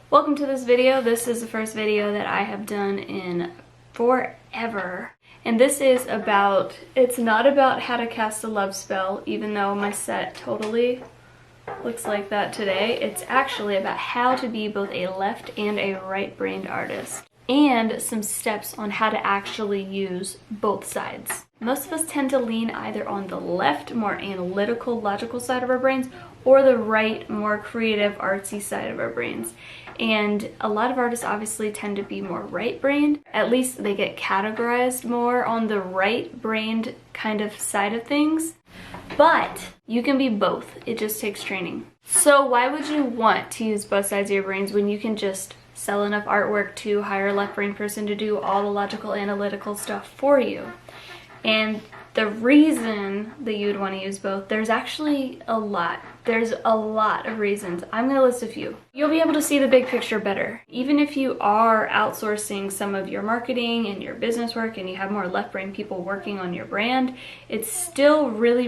Welcome to this video. This is the first video that I have done in forever. And this is about, it's not about how to cast a love spell, even though my set totally looks like that today. It's actually about how to be both a left and a right-brained artist, and some steps on how to actually use both sides. Most of us tend to lean either on the left, more analytical, logical side of our brains, or the right, more creative, artsy side of our brains. And a lot of artists obviously tend to be more right-brained. At least they get categorized more on the right-brained kind of side of things. But you can be both. It just takes training. So why would you want to use both sides of your brains when you can just sell enough artwork to hire a left-brained person to do all the logical, analytical stuff for you? And the reason that you would want to use both, there's actually a lot. There's a lot of reasons. I'm going to list a few. You'll be able to see the big picture better. Even if you are outsourcing some of your marketing and your business work and you have more left-brain people working on your brand, it's still really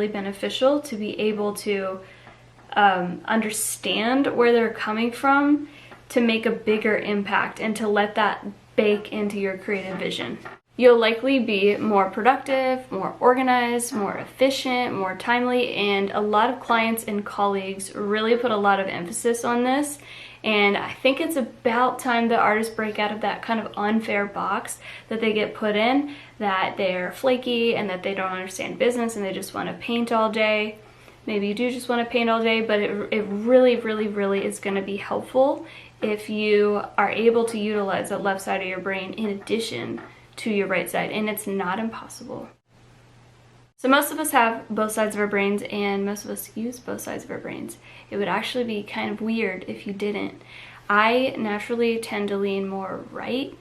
beneficial to be able to understand where they're coming from to make a bigger impact and to let that bake into your creative vision. You'll likely be more productive, more organized, more efficient, more timely, and a lot of clients and colleagues really put a lot of emphasis on this. And I think it's about time that artists break out of that kind of unfair box that they get put in, that they're flaky and that they don't understand business and they just want to paint all day. Maybe you do just want to paint all day, but it really is going to be helpful if you are able to utilize that left side of your brain in addition to your right side, and it's not impossible. So most of us have both sides of our brains, and most of us use both sides of our brains. It would actually be kind of weird if you didn't. I naturally tend to lean more right,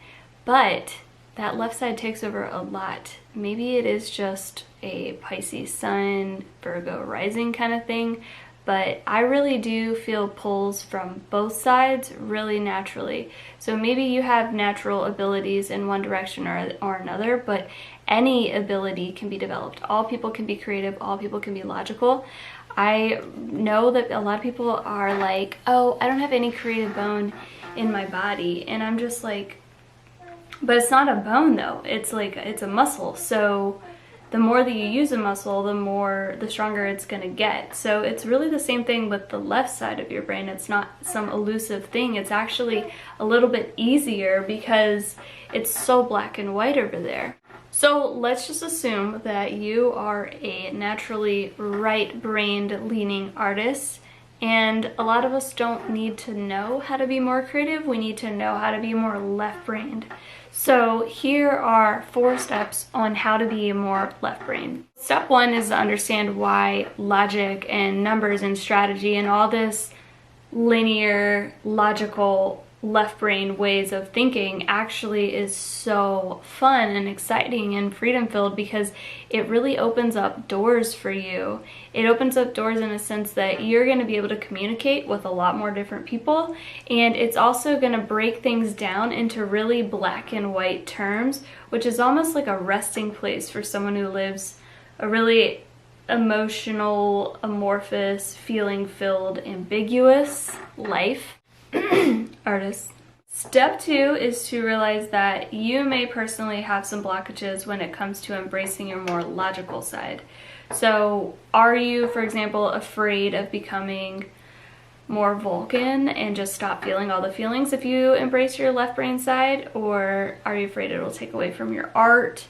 but that left side takes over a lot. Maybe it is just a Pisces sun, Virgo rising kind of thing, but I really do feel pulls from both sides really naturally. So maybe you have natural abilities in one direction or another, but any ability can be developed. All people can be creative, all people can be logical. I know that a lot of people are like, oh, I don't have any creative bone in my body. And I'm just like, but it's not a bone though. It's like, it's a muscle. So the more that you use a muscle, the stronger it's going to get. So it's really the same thing with the left side of your brain. It's not some elusive thing. It's actually a little bit easier because it's so black and white over there. So let's just assume that you are a naturally right-brained leaning artist, and a lot of us don't need to know how to be more creative. We need to know how to be more left-brained. So here are 4 steps on how to be more left-brained. Step 1 is to understand why logic and numbers and strategy and all this linear, logical, left-brain ways of thinking actually is so fun and exciting and freedom-filled, because it really opens up doors for you. It opens up doors in a sense that you're going to be able to communicate with a lot more different people, and it's also going to break things down into really black and white terms, which is almost like a resting place for someone who lives a really emotional, amorphous, feeling-filled, ambiguous life. Artists. Step 2 is to realize that you may personally have some blockages when it comes to embracing your more logical side. So are you, for example, afraid of becoming more Vulcan and just stop feeling all the feelings if you embrace your left brain side? Or are you afraid it'll take away from your art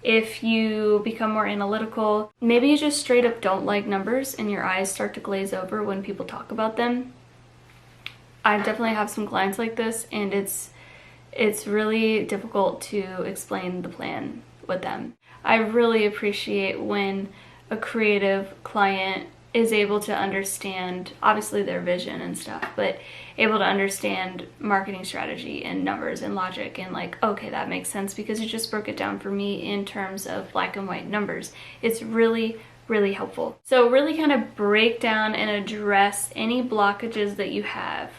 if you become more analytical? Maybe you just straight up don't like numbers and your eyes start to glaze over when people talk about them. I definitely have some clients like this, and it's really difficult to explain the plan with them. I really appreciate when a creative client is able to understand, obviously, their vision and stuff, but able to understand marketing strategy and numbers and logic and like, okay, that makes sense because you just broke it down for me in terms of black and white numbers. It's really helpful. So really kind of break down and address any blockages that you have.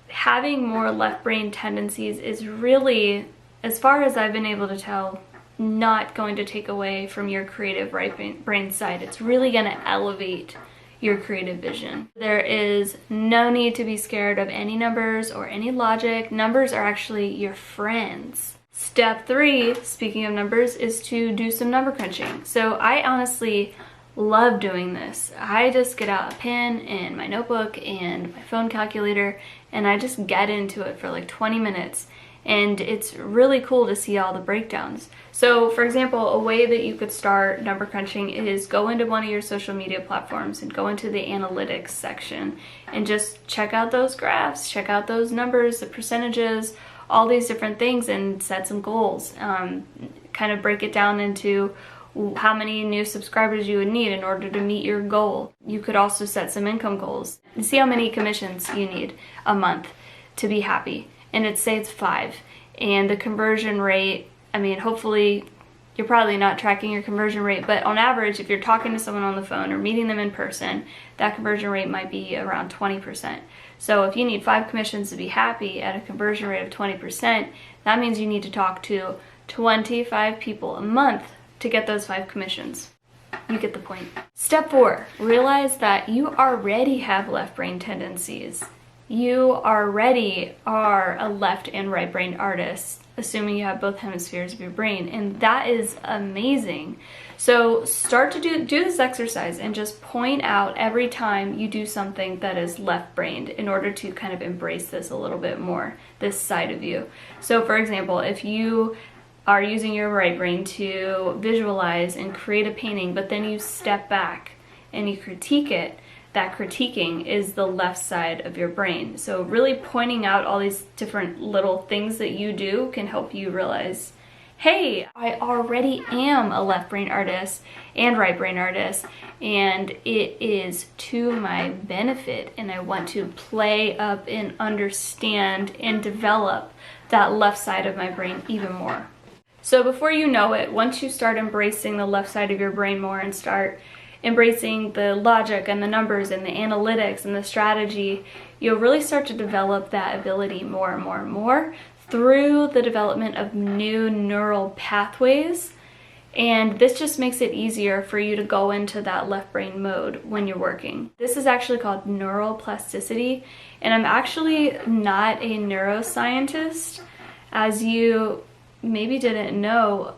Having more left brain tendencies is really, as far as I've been able to tell, not going to take away from your creative right brain side. It's really going to elevate your creative vision. There is no need to be scared of any numbers or any logic. Numbers are actually your friends. Step 3, speaking of numbers, is to do some number crunching. So I honestly love doing this. I just get out a pen and my notebook and my phone calculator, and I just get into it for like 20 minutes. And it's really cool to see all the breakdowns. So for example, a way that you could start number crunching is go into one of your social media platforms and go into the analytics section and just check out those graphs, check out those numbers, the percentages, all these different things, and set some goals. Kind of break it down into how many new subscribers you would need in order to meet your goal. You could also set some income goals and see how many commissions you need a month to be happy. And say it's 5, and the conversion rate, I mean, hopefully you're probably not tracking your conversion rate, but on average, if you're talking to someone on the phone or meeting them in person, that conversion rate might be around 20%. So if you need 5 commissions to be happy at a conversion rate of 20%, that means you need to talk to 25 people a month to get those 5 commissions. You get the point. Step 4, realize that you already have left brain tendencies. You already are a left and right brain artist, assuming you have both hemispheres of your brain, and that is amazing. So start to do this exercise and just point out every time you do something that is left-brained in order to kind of embrace this a little bit more, this side of you. So for example, if you are using your right brain to visualize and create a painting, but then you step back and you critique it, that critiquing is the left side of your brain. So really pointing out all these different little things that you do can help you realize, hey, I already am a left brain artist and right brain artist, and it is to my benefit, and I want to play up and understand and develop that left side of my brain even more. So before you know it, once you start embracing the left side of your brain more and start embracing the logic and the numbers and the analytics and the strategy, you'll really start to develop that ability more and more and more through the development of new neural pathways. And this just makes it easier for you to go into that left brain mode when you're working. This is actually called neuroplasticity, and I'm actually not a neuroscientist, as you maybe didn't know,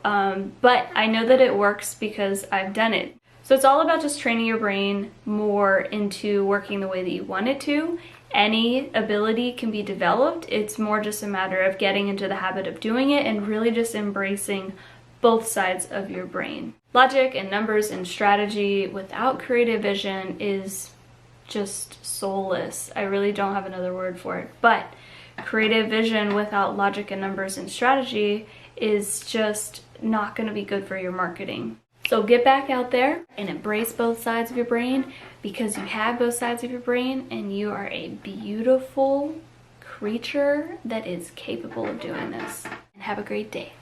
but I know that it works because I've done it. So it's all about just training your brain more into working the way that you want it to. Any ability can be developed. It's more just a matter of getting into the habit of doing it and really just embracing both sides of your brain. Logic and numbers and strategy without creative vision is just soulless. I really don't have another word for it. But creative vision without logic and numbers and strategy is just not going to be good for your marketing. So get back out there and embrace both sides of your brain, because you have both sides of your brain and you are a beautiful creature that is capable of doing this. And have a great day.